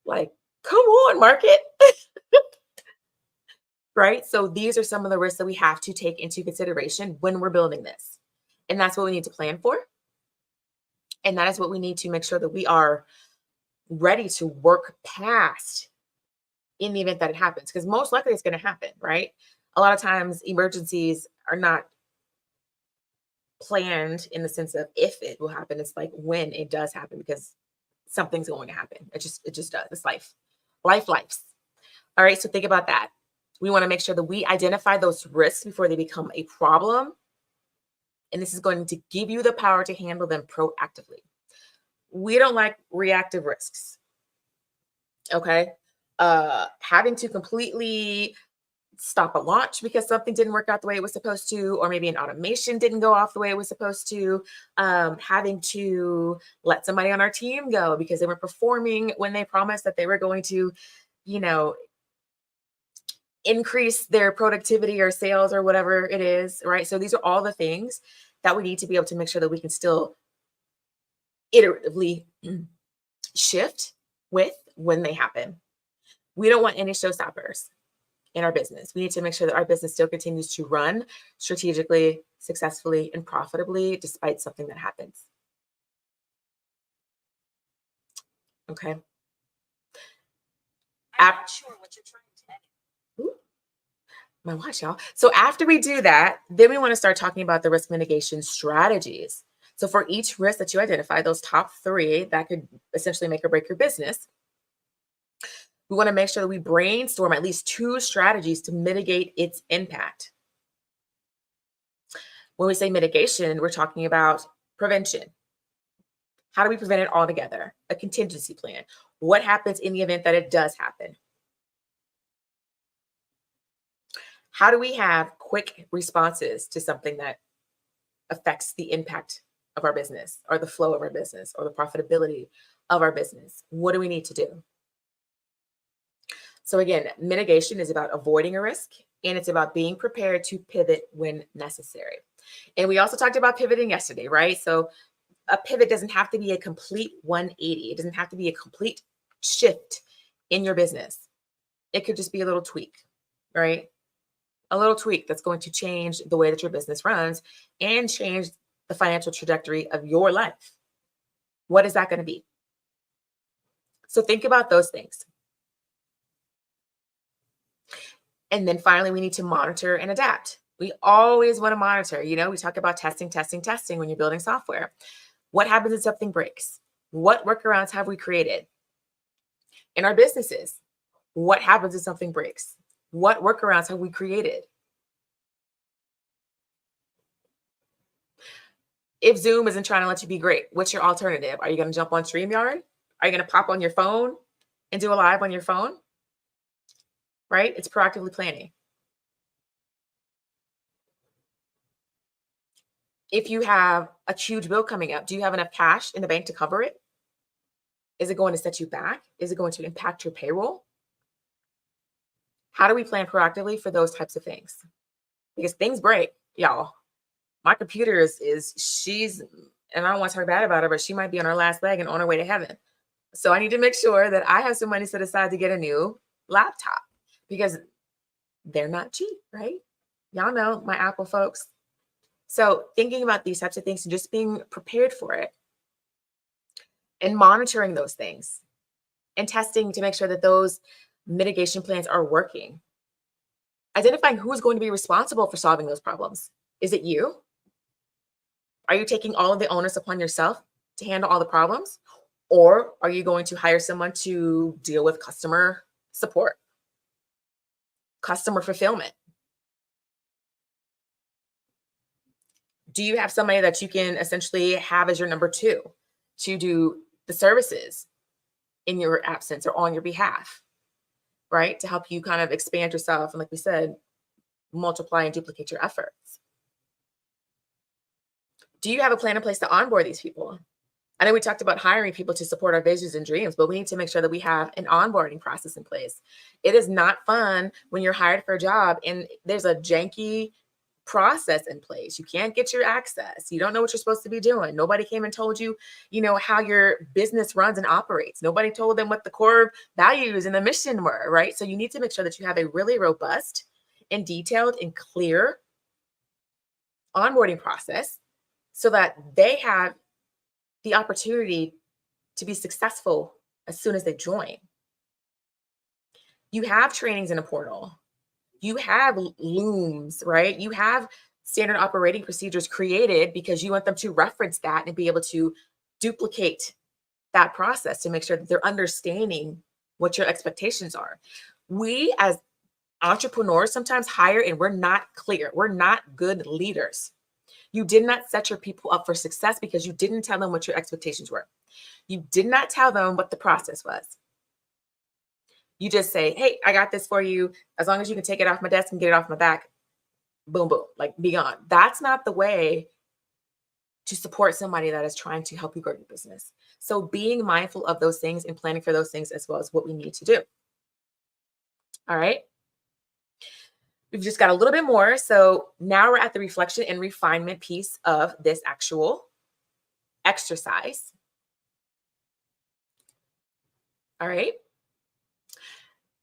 Like, come on, market. Right? So these are some of the risks that we have to take into consideration when we're building this. And that's what we need to plan for. And that is what we need to make sure that we are ready to work past in the event that it happens. Because most likely it's going to happen, right? A lot of times emergencies are not planned in the sense of if it will happen. It's like when it does happen, because something's going to happen. It just does. It's life. Lives. All right. So think about that. We want to make sure that we identify those risks before they become a problem. And this is going to give you the power to handle them proactively. We don't like reactive risks. Okay. Having to completely stop a launch because something didn't work out the way it was supposed to, or maybe an automation didn't go off the way it was supposed to, having to let somebody on our team go because they were performing when they promised that they were going to, you know, increase their productivity or sales or whatever it is, right? So these are all the things that we need to be able to make sure that we can still iteratively shift with when they happen. We don't want any showstoppers in our business. We need to make sure that our business still continues to run strategically, successfully, and profitably despite something that happens. Okay. I'm not sure what you're trying to. Ooh, my watch, y'all. So after we do that, then we want to start talking about the risk mitigation strategies. So for each risk that you identify, those top 3 that could essentially make or break your business, we want to make sure that we brainstorm at least 2 strategies to mitigate its impact. When we say mitigation, we're talking about prevention. How do we prevent it altogether? A contingency plan. What happens in the event that it does happen? How do we have quick responses to something that affects the impact of our business or the flow of our business or the profitability of our business? What do we need to do? So again, mitigation is about avoiding a risk, and it's about being prepared to pivot when necessary. And we also talked about pivoting yesterday, right? So a pivot doesn't have to be a complete 180. It doesn't have to be a complete shift in your business. It could just be a little tweak, right? A little tweak that's going to change the way that your business runs and change the financial trajectory of your life. What is that going to be? So think about those things. And then finally, we need to monitor and adapt. We always want to monitor. You know, we talk about testing when you're building software. What happens if something breaks? What workarounds have we created? In our businesses, what happens if something breaks? What workarounds have we created? If Zoom isn't trying to let you be great, what's your alternative? Are you going to jump on StreamYard? Are you going to pop on your phone and do a live on your phone? Right? It's proactively planning. If you have a huge bill coming up, do you have enough cash in the bank to cover it? Is it going to set you back? Is it going to impact your payroll? How do we plan proactively for those types of things? Because things break, y'all. My computer she's, and I don't want to talk bad about her, but she might be on her last leg and on her way to heaven. So I need to make sure that I have some money set aside to get a new laptop because they're not cheap, right? Y'all know my Apple folks. So thinking about these types of things and just being prepared for it and monitoring those things and testing to make sure that those mitigation plans are working. Identifying who is going to be responsible for solving those problems. Is it you? Are you taking all of the onus upon yourself to handle all the problems? Or are you going to hire someone to deal with customer support, customer fulfillment? Do you have somebody that you can essentially have as your number 2 to do the services in your absence or on your behalf, right? To help you kind of expand yourself and, like we said, multiply and duplicate your efforts. Do you have a plan in place to onboard these people? I know we talked about hiring people to support our visions and dreams, but we need to make sure that we have an onboarding process in place. It is not fun when you're hired for a job and there's a janky process in place. You can't get your access. You don't know what you're supposed to be doing. Nobody came and told you, how your business runs and operates. Nobody told them what the core values and the mission were, right? So you need to make sure that you have a really robust and detailed and clear onboarding process so that they have the opportunity to be successful as soon as they join. You have trainings in a portal. You have looms, right? You have standard operating procedures created because you want them to reference that and be able to duplicate that process to make sure that they're understanding what your expectations are. We as entrepreneurs sometimes hire and we're not clear. We're not good leaders. You did not set your people up for success because you didn't tell them what your expectations were. You did not tell them what the process was. You just say, hey, I got this for you. As long as you can take it off my desk and get it off my back, boom, boom, like be gone. That's not the way to support somebody that is trying to help you grow your business. So being mindful of those things and planning for those things as well as what we need to do. All right. We've just got a little bit more. So now we're at the reflection and refinement piece of this actual exercise. All right.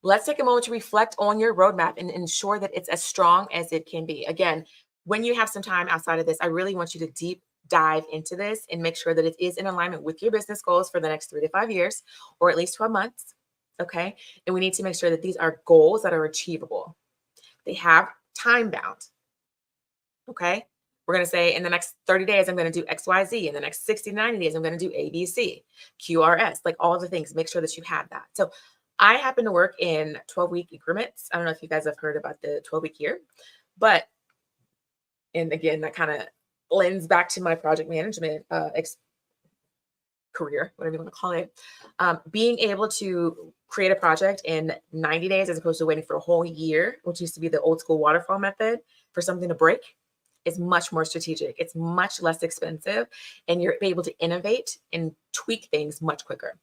Let's take a moment to reflect on your roadmap and ensure that it's as strong as it can be. Again, when you have some time outside of this, I really want you to deep dive into this and make sure that it is in alignment with your business goals for the next 3 to 5 years, or at least 12 months. Okay. And we need to make sure that these are goals that are achievable. They have time bound. Okay. We're going to say in the next 30 days, I'm going to do X, Y, Z. In the next 60 to 90 days, I'm going to do A, B, C, QRS, like all the things. Make sure that you have that. So I happen to work in 12-week increments. I don't know if you guys have heard about the 12-week year, but, and again, that kind of lends back to my project management career, whatever you want to call it. Being able to create a project in 90 days as opposed to waiting for a whole year, which used to be the old school waterfall method for something to break, is much more strategic. It's much less expensive, and you're able to innovate and tweak things much quicker.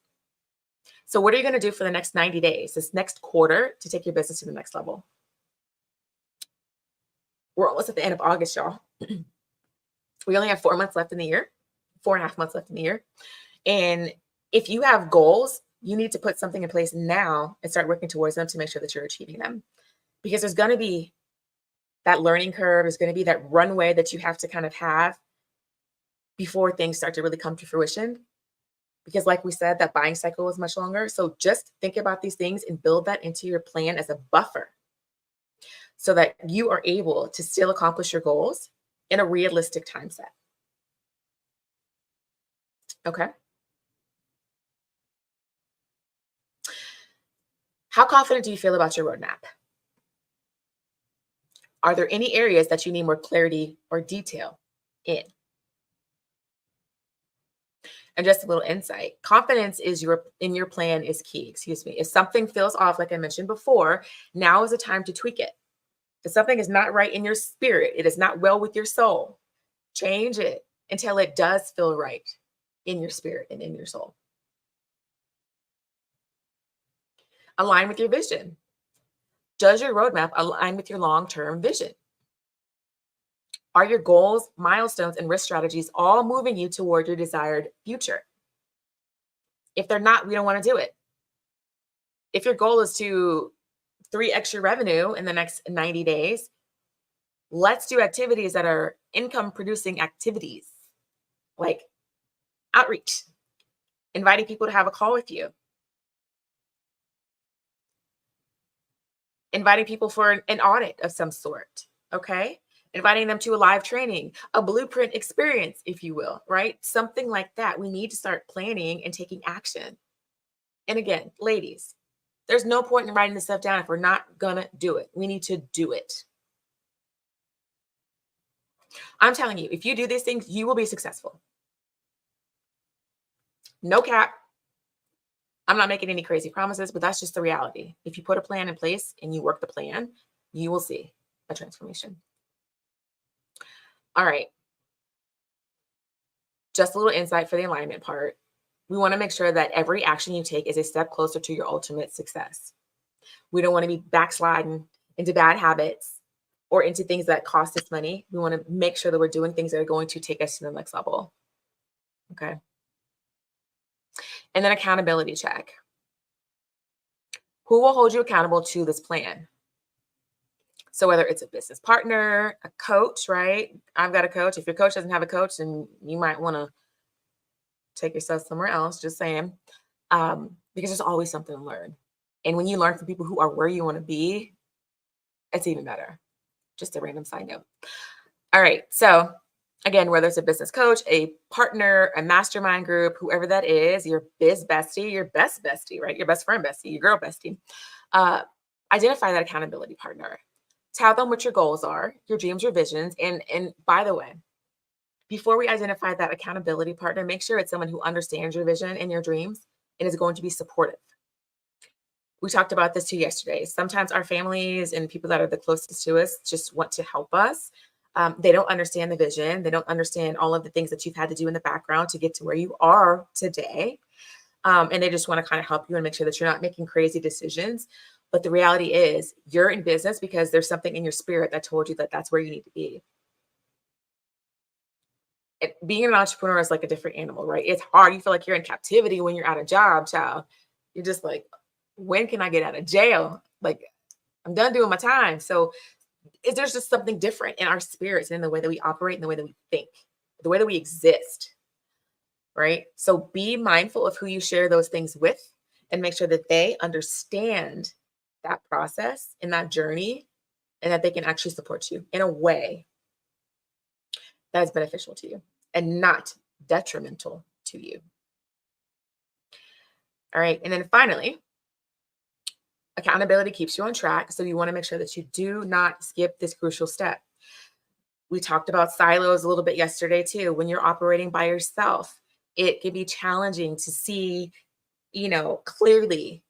So what are you going to do for the next 90 days, this next quarter, to take your business to the next level? We're almost at the end of August, y'all. We only have 4 months left in the year, 4.5 months left in the year. And if you have goals, you need to put something in place now and start working towards them to make sure that you're achieving them. Because there's going to be that learning curve. There's going to be that runway that you have to kind of have before things start to really come to fruition. Because like we said, that buying cycle is much longer. So just think about these things and build that into your plan as a buffer so that you are able to still accomplish your goals in a realistic time set. Okay. How confident do you feel about your roadmap? Are there any areas that you need more clarity or detail in? And just a little insight, confidence in your plan is key. Excuse me. If something feels off, like I mentioned before, now is the time to tweak it. If something is not right in your spirit, it is not well with your soul, change it until it does feel right in your spirit and in your soul. Align with your vision. Does your roadmap align with your long-term vision? Are your goals, milestones, and risk strategies all moving you toward your desired future? If they're not, we don't want to do it. If your goal is to 3x your revenue in the next 90 days, let's do activities that are income producing activities, like outreach, inviting people to have a call with you, inviting people for an audit of some sort, okay? Inviting them to a live training, a blueprint experience, if you will, right? Something like that. We need to start planning and taking action. And again, ladies, there's no point in writing this stuff down if we're not gonna do it. We need to do it. I'm telling you, if you do these things, you will be successful. No cap. I'm not making any crazy promises, but that's just the reality. If you put a plan in place and you work the plan, you will see a transformation. All right. Just a little insight for the alignment part. We want to make sure that every action you take is a step closer to your ultimate success. We don't want to be backsliding into bad habits or into things that cost us money. We want to make sure that we're doing things that are going to take us to the next level. Okay. And then accountability check. Who will hold you accountable to this plan? So whether it's a business partner, a coach, right? I've got a coach. If your coach doesn't have a coach, then you might want to take yourself somewhere else, just saying, because there's always something to learn. And when you learn from people who are where you want to be, it's even better. Just a random side note. All right. So again, whether it's a business coach, a partner, a mastermind group, whoever that is, your biz bestie, your best bestie, right? Your best friend bestie, your girl bestie. Uh, Identify that accountability partner. Tell them what your goals are, your dreams, your visions. And by the way, before we identify that accountability partner, make sure it's someone who understands your vision and your dreams and is going to be supportive. We talked about this too yesterday. Sometimes our families and people that are the closest to us just want to help us. They don't understand the vision. They don't understand all of the things that you've had to do in the background to get to where you are today. And they just want to kind of help you and make sure that you're not making crazy decisions. But the reality is, you're in business because there's something in your spirit that told you that that's where you need to be. Being an entrepreneur is like a different animal, right? It's hard. You feel like you're in captivity when you're out of job, child. You're just like, when can I get out of jail? Like, I'm done doing my time. So there's just something different in our spirits and in the way that we operate and the way that we think, the way that we exist, right? So be mindful of who you share those things with and make sure that they understand that process and that journey and that they can actually support you in a way that is beneficial to you and not detrimental to you. All right. And then finally, accountability keeps you on track. So you want to make sure that you do not skip this crucial step. We talked about silos a little bit yesterday too. When you're operating by yourself, it can be challenging to see, clearly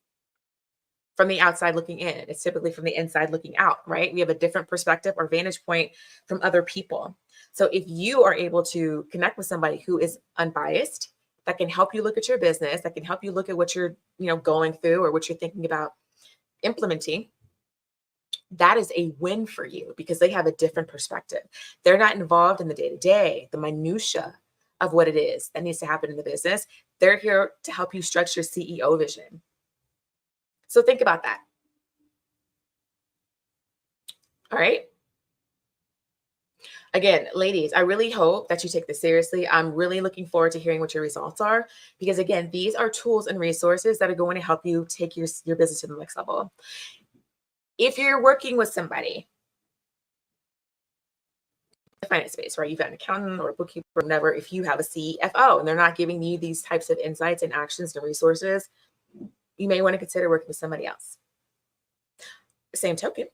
from the outside looking in. It's typically from the inside looking out, right? We have a different perspective or vantage point from other people. So if you are able to connect with somebody who is unbiased, that can help you look at your business, that can help you look at what you're, going through or what you're thinking about implementing, that is a win for you because they have a different perspective. They're not involved in the day-to-day, the minutia of what it is that needs to happen in the business. They're here to help you stretch your CEO vision. So think about that. All right. Again, ladies, I really hope that you take this seriously. I'm really looking forward to hearing what your results are because, again, these are tools and resources that are going to help you take your business to the next level. If you're working with somebody, the finance space, right? You've got an accountant or a bookkeeper, or whatever. If you have a CFO and they're not giving you these types of insights and actions and resources, you may want to consider working with somebody else. Same token,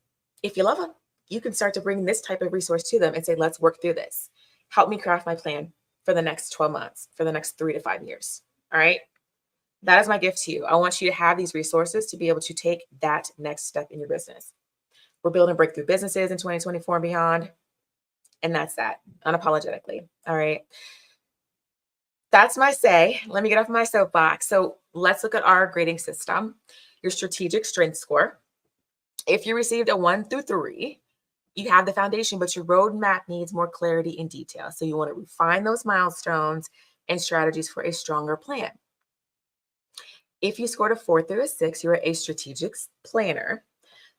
if you love them, you can start to bring this type of resource to them and say, let's work through this. Help me craft my plan for the next 12 months, for the next 3 to 5 years. All right. That is my gift to you. I want you to have these resources to be able to take that next step in your business. We're building breakthrough businesses in 2024 and beyond. And that's that, unapologetically. All right. That's my say. Let me get off my soapbox. So let's look at our grading system, your strategic strength score. If you received a 1 through 3, you have the foundation, but your roadmap needs more clarity and detail. So you want to refine those milestones and strategies for a stronger plan. If you scored a 4 through a 6, you're a strategic planner.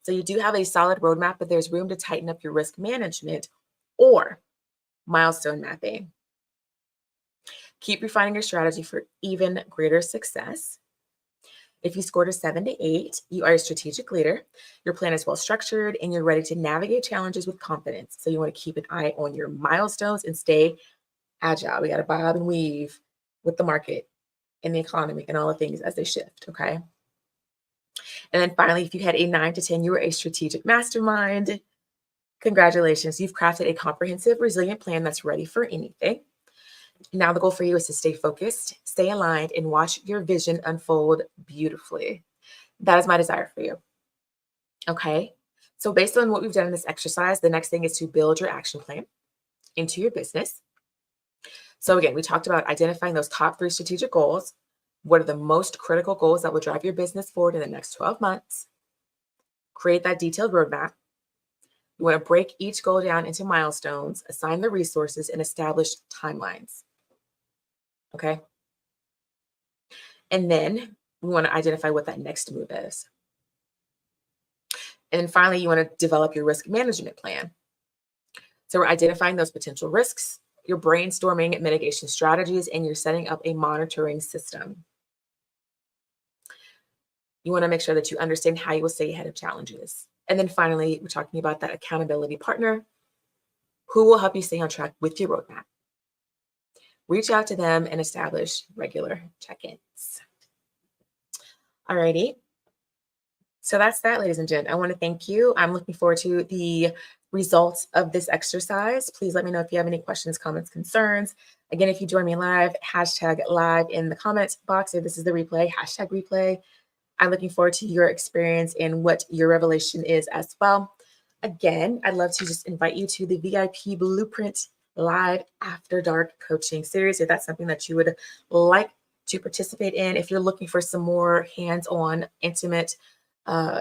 So you do have a solid roadmap, but there's room to tighten up your risk management or milestone mapping. Keep refining your strategy for even greater success. If you scored a 7 to 8, you are a strategic leader. Your plan is well structured and you're ready to navigate challenges with confidence. So you want to keep an eye on your milestones and stay agile. We got to bob and weave with the market and the economy and all the things as they shift. Okay. And then finally, if you had a 9 to 10, you were a strategic mastermind. Congratulations. You've crafted a comprehensive, resilient plan that's ready for anything. Now the goal for you is to stay focused, stay aligned, and watch your vision unfold beautifully. That is my desire for you. Okay. So based on what we've done in this exercise, the next thing is to build your action plan into your business. So again, we talked about identifying those top 3 strategic goals. What are the most critical goals that will drive your business forward in the next 12 months? Create that detailed roadmap. You want to break each goal down into milestones, assign the resources, and establish timelines. Okay. And then we want to identify what that next move is. And then finally, you want to develop your risk management plan. So we're identifying those potential risks, you're brainstorming mitigation strategies, and you're setting up a monitoring system. You want to make sure that you understand how you will stay ahead of challenges. And then finally, we're talking about that accountability partner who will help you stay on track with your roadmap. Reach out to them and establish regular check-ins. Alrighty. So that's that, ladies and gents. I want to thank you. I'm looking forward to the results of this exercise. Please let me know if you have any questions, comments, concerns. Again, if you join me live, hashtag live in the comments box. If this is the replay, hashtag replay. I'm looking forward to your experience and what your revelation is as well. Again, I'd love to just invite you to the VIP Blueprint Live After Dark coaching series. If that's something that you would like to participate in, if you're looking for some more hands-on, intimate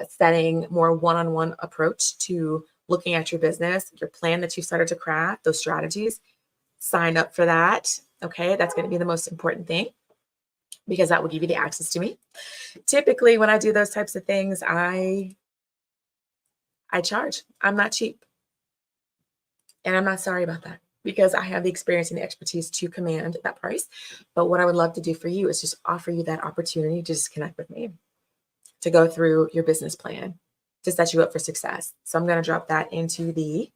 setting, more one-on-one approach to looking at your business, your plan that you started to craft, those strategies, sign up for that. Okay, that's going to be the most important thing because that will give you the access to me. Typically, when I do those types of things, I charge. I'm not cheap. And I'm not sorry about that because I have the experience and the expertise to command that price. But what I would love to do for you is just offer you that opportunity to just connect with me, to go through your business plan, to set you up for success. So I'm going to drop that into the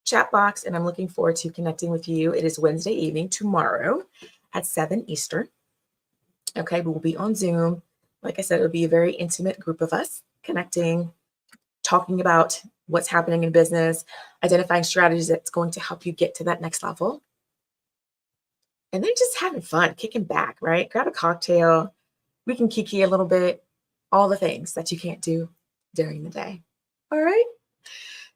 chat box, and I'm looking forward to connecting with you. It is Wednesday evening, tomorrow at 7 Eastern. Okay, we will be on Zoom. Like I said, it'll be a very intimate group of us connecting, talking about what's happening in business, identifying strategies that's going to help you get to that next level. And then just having fun, kicking back, right? Grab a cocktail. We can kiki a little bit, all the things that you can't do during the day. All right.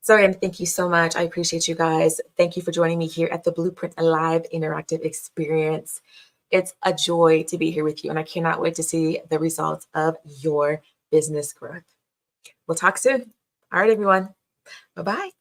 So again, thank you so much. I appreciate you guys. Thank you for joining me here at the Blueprint Live Interactive Experience. It's a joy to be here with you, and I cannot wait to see the results of your business growth. We'll talk soon. All right, everyone. Bye-bye.